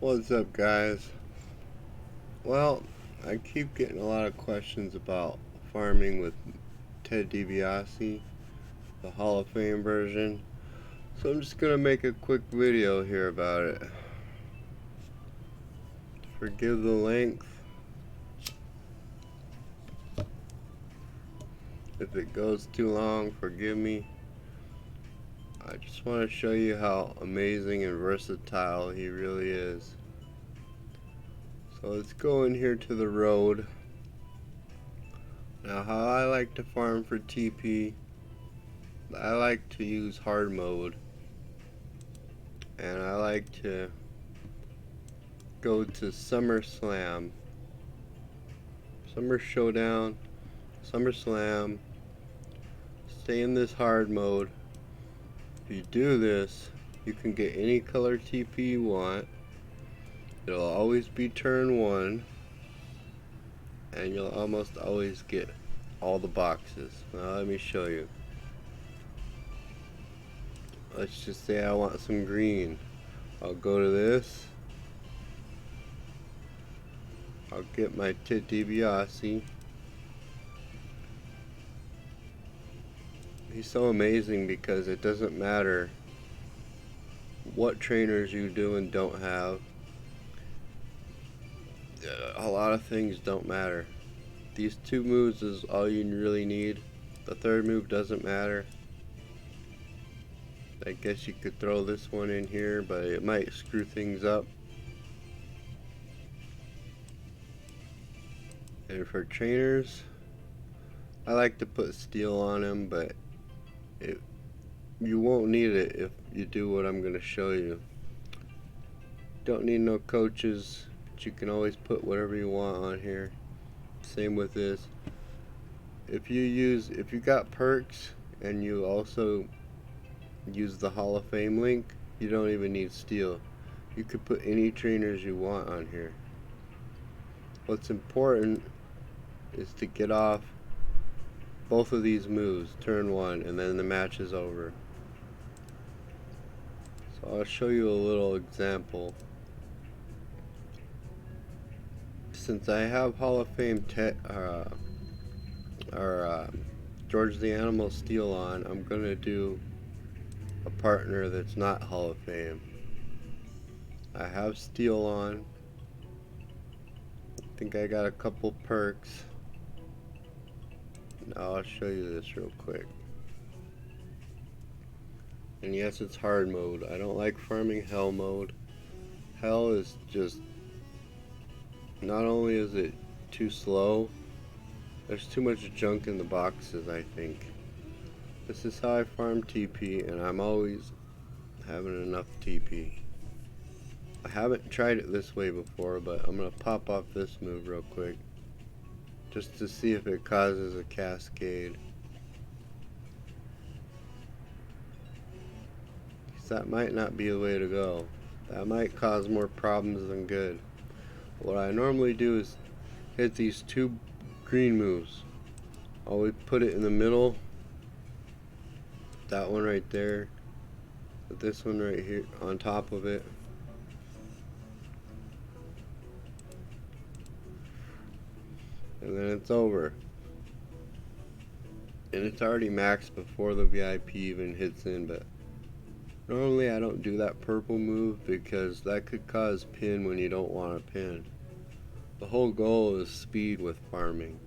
What's up, guys? Well, I keep getting a lot of questions about farming with Ted DiBiase, the Hall of Fame version. So I'm just gonna make a quick video here about it. Forgive the length. If it goes too long, forgive me. I just want to show you how amazing and versatile he really is. So let's go in here to the road. Now, how I like to farm for TP, I like to use hard mode, and I like to go to SummerSlam, Summer Showdown, SummerSlam, stay in this hard mode. If you do this, you can get any color TP you want. It'll always be turn 1, and you'll almost always get all the boxes. Now let me show you. Let's just say I want some green. I'll go to this. I'll get my Ted DiBiase. He's so amazing because it doesn't matter what trainers you do and don't have. A lot of things don't matter. These 2 moves is all you really need. The 3rd move doesn't matter. I guess you could throw this one in here, but it might screw things up. And for trainers, I like to put steel on them, but you won't need it if you do what I'm going to show you. Don't need no coaches, but you can always put whatever you want on here. Same with this. If you got perks and you also use the Hall of Fame link, you don't even need steel. You could put any trainers you want on here. What's important is to get off both of these moves, turn 1, and then the match is over. So I'll show you a little example. Since I have Hall of Fame George the Animal Steel on, I'm gonna do a partner that's not Hall of Fame. I have steel on. I think I got a couple perks. Now I'll show you this real quick. And yes, it's hard mode. I don't like farming hell mode. Hell is just, not only is it too slow, there's too much junk in the boxes, I think. This is how I farm TP, and I'm always having enough TP. I haven't tried it this way before, but I'm going to pop off this move real quick, just to see if it causes a cascade. That might not be the way to go. That might cause more problems than good. What I normally do is hit these 2 green moves. Always put it in the middle. That one right there. Put this one right here on top of it. And then it's over. And it's already maxed before the VIP even hits in, but normally I don't do that purple move because that could cause pin when you don't want to pin. The whole goal is speed with farming.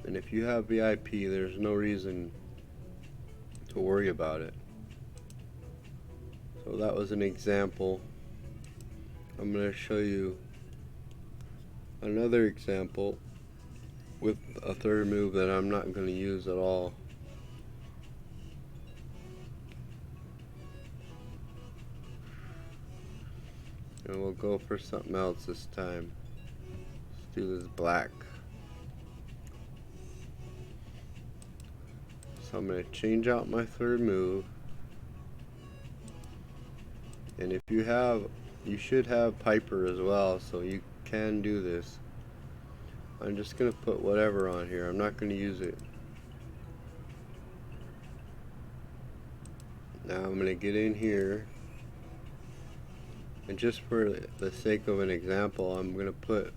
And if you have VIP, there's no reason to worry about it. So that was an example. I'm going to show you another example with a 3rd move that I'm not going to use at all. And we'll go for something else this time. Let's do this black. So I'm going to change out my 3rd move. And if you should have Piper as well, so you can do this. I'm just going to put whatever on here. I'm not going to use it. Now I'm going to get in here And just for the sake of an example, I'm going to put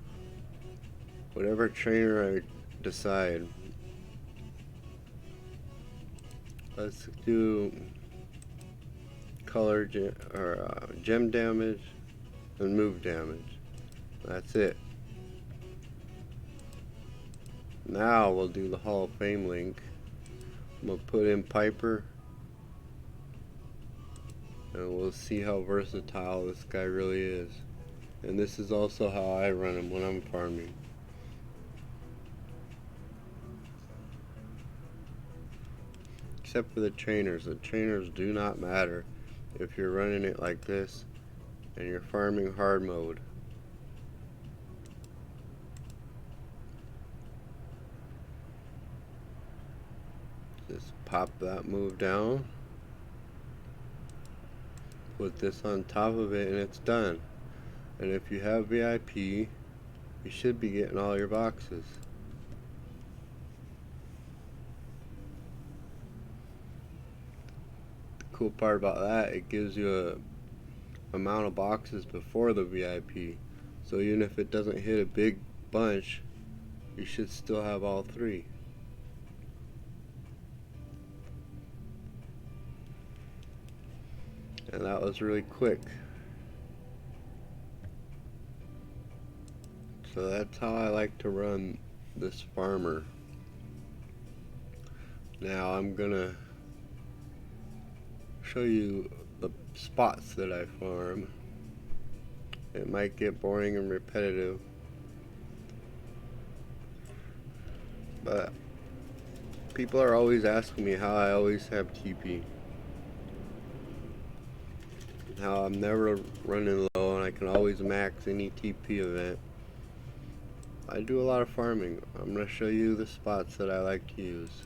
whatever trainer I decide. Let's do color gem damage and move damage. That's it. Now we'll do the Hall of Fame link. I'm going to put in Piper, and we'll see how versatile this guy really is. And this is also how I run him when I'm farming. Except for the trainers. The trainers do not matter if you're running it like this and you're farming hard mode. Just pop that move down, put this on top of it, and it's done. And if you have VIP, you should be getting all your boxes. The cool part about that, it gives you a amount of boxes before the VIP. So even if it doesn't hit a big bunch, you should still have all three. And that was really quick. So that's how I like to run this farmer. Now I'm gonna show you the spots that I farm. It might get boring and repetitive, but people are always asking me how I always have TP. How I'm never running low and I can always max any TP event. I do a lot of farming. I'm going to show you the spots that I like to use.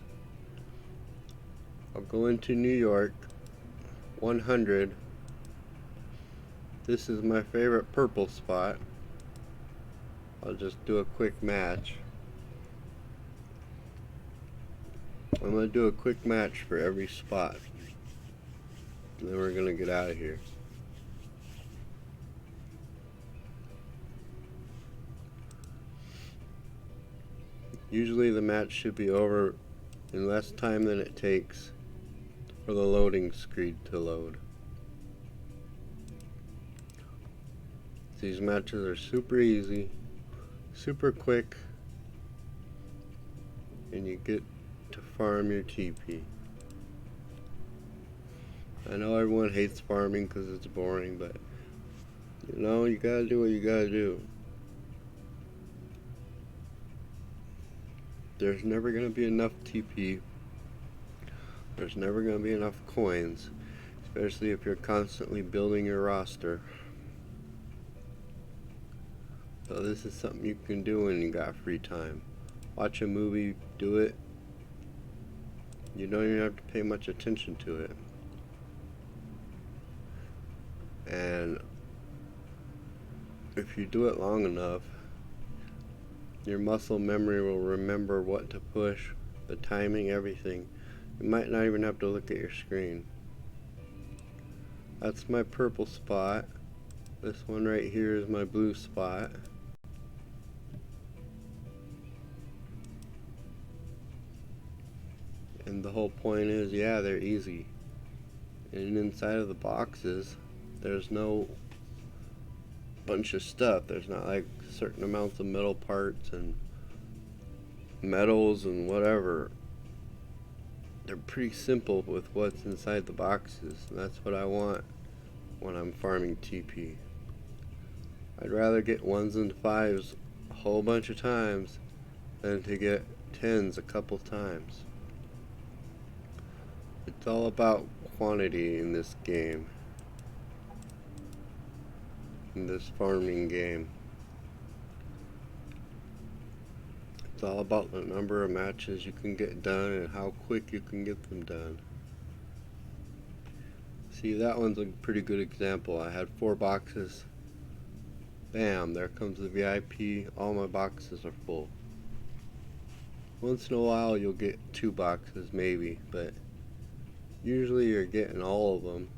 I'll go into New York 100. This is my favorite purple spot. I'll just do a quick match. I'm going to do a quick match for every spot. And then we're going to get out of here. Usually the match should be over in less time than it takes for the loading screen to load. These matches are super easy, super quick, and you get to farm your TP. I know everyone hates farming because it's boring, but you know, you gotta do what you gotta do. There's never going to be enough TP. There's never going to be enough coins, especially if you're constantly building your roster. So this is something you can do when you got free time. Watch a movie, do it. You don't even have to pay much attention to it. And if you do it long enough, your muscle memory will remember what to push, the timing, everything. You might not even have to look at your screen. That's my purple spot. This one right here is my blue spot. And the whole point is, yeah, they're easy. And inside of the boxes, there's no bunch of stuff. There's not like certain amounts of metal parts and metals and whatever. They're pretty simple with what's inside the boxes, and that's what I want when I'm farming TP. I'd rather get 1s and 5s a whole bunch of times than to get 10s a couple times. It's all about quantity in this game, in this farming game. It's all about the number of matches you can get done and how quick you can get them done. See, that one's a pretty good example. I had 4 boxes. Bam, there comes the VIP. All my boxes are full. Once in a while you'll get 2 boxes maybe, but usually you're getting all of them.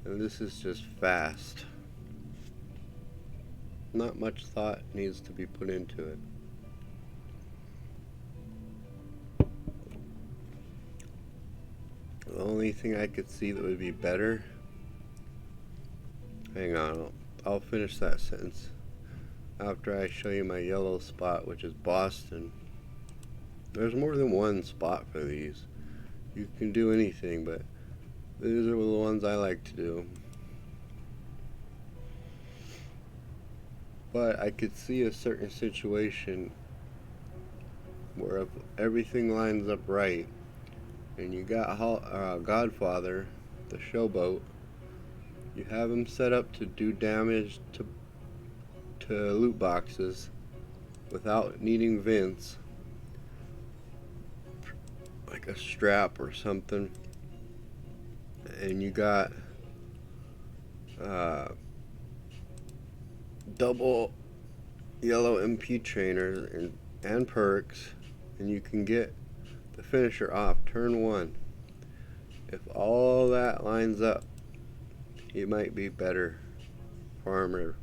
and this is just fast. Not much thought needs to be put into it. The only thing I could see that would be better, hang on, I'll finish that sentence after I show you my yellow spot, which is Boston. There's more than one spot for these. You can do anything, but these are the ones I like to do. But I could see a certain situation where if everything lines up right, and you got Godfather, the showboat, you have him set up to do damage to loot boxes without needing Vince, like a strap or something, and you got double yellow MP trainers and perks, and you can get the finisher off turn 1. If all that lines up, he might be better farmer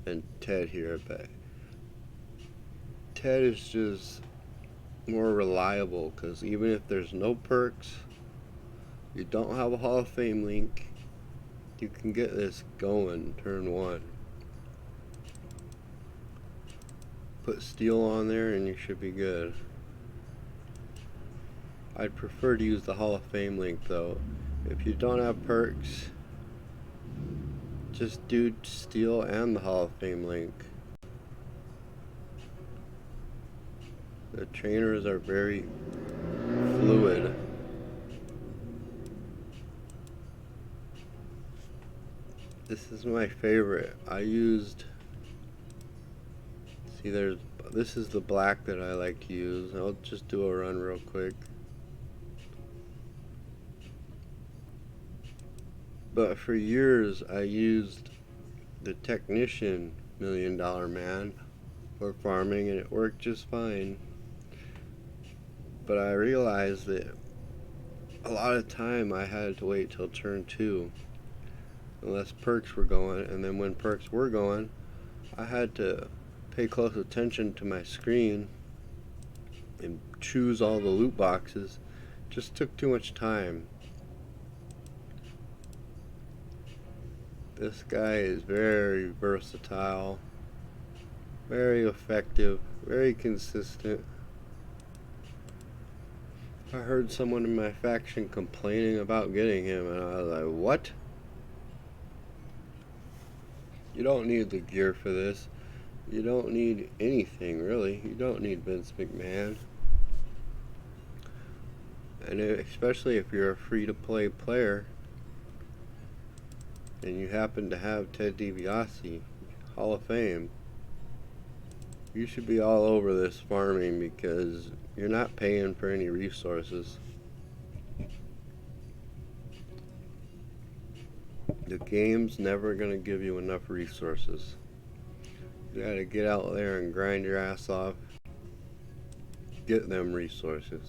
than Ted here, but Ted is just more reliable, because even if there's no perks, you don't have a Hall of Fame link, you can get this going turn 1. Put steel on there and you should be good. I'd prefer to use the Hall of Fame link though. If you don't have perks, just do steel and the Hall of Fame link. The trainers are very fluid. This is my favorite. I used, see, this is the black that I like to use. I'll just do a run real quick. But for years I used the Technician $1 Million Man for farming, and it worked just fine. But I realized that a lot of time I had to wait till turn 2 unless perks were going, and then when perks were going, I had to pay close attention to my screen and choose all the loot boxes. Just took too much time. This guy is very versatile, very effective, very consistent. I heard someone in my faction complaining about getting him, and I was like, what? You don't need the gear for this. You don't need anything, really. You don't need Vince McMahon. And especially if you're a free-to-play player and you happen to have Ted DiBiase, Hall of Fame, you should be all over this farming because you're not paying for any resources. The game's never going to give you enough resources. You gotta get out there and grind your ass off. Get them resources.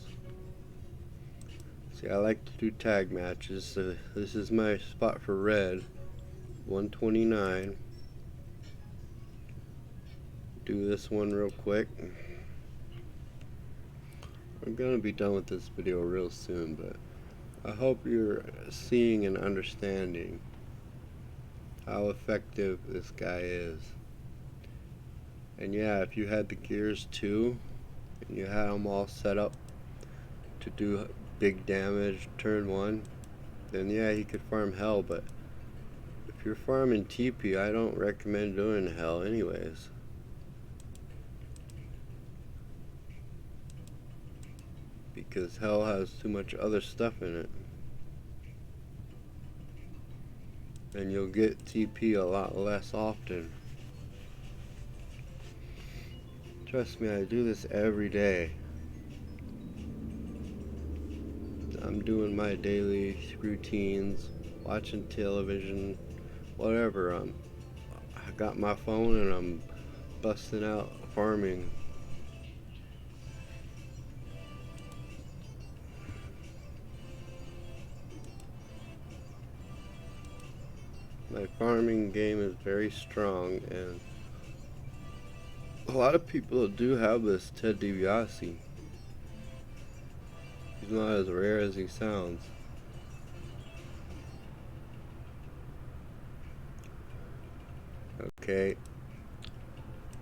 See, I like to do tag matches, so this is my spot for red. 129. Do this one real quick. I'm gonna be done with this video real soon, but I hope you're seeing and understanding how effective this guy is. And yeah, if you had the gears too, and you had them all set up to do big damage turn 1, then yeah, he could farm hell. But if you're farming TP, I don't recommend doing hell anyways. Because hell has too much other stuff in it. And you'll get TP a lot less often. Trust me, I do this every day. I'm doing my daily routines, watching television, whatever. I got my phone and I'm busting out farming. My farming game is very strong, and a lot of people do have this Ted DiBiase. He's not as rare as he sounds. Okay,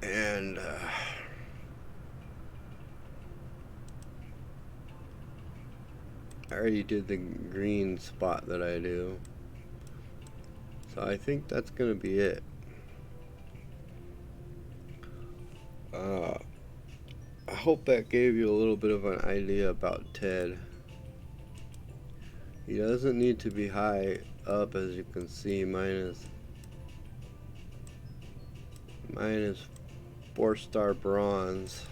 and I already did the green spot that I do, so I think that's gonna be it. I hope that gave you a little bit of an idea about Ted. He doesn't need to be high up, as you can see. Mine is 4-star bronze,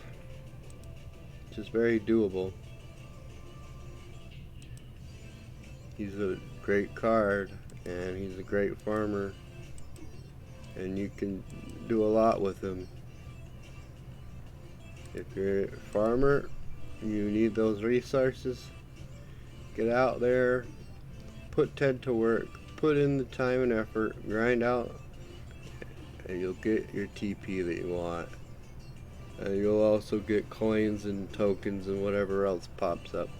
which is very doable. He's a great card, and he's a great farmer, and you can do a lot with him. If you're a farmer, you need those resources, get out there, put Ted to work, put in the time and effort, grind out, and you'll get your TP that you want. And you'll also get coins and tokens and whatever else pops up.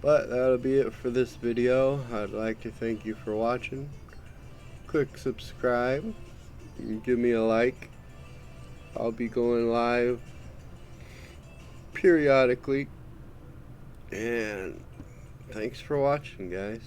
But that'll be it for this video. I'd like to thank you for watching. Click subscribe, and give me a like. I'll be going live periodically, and thanks for watching, guys.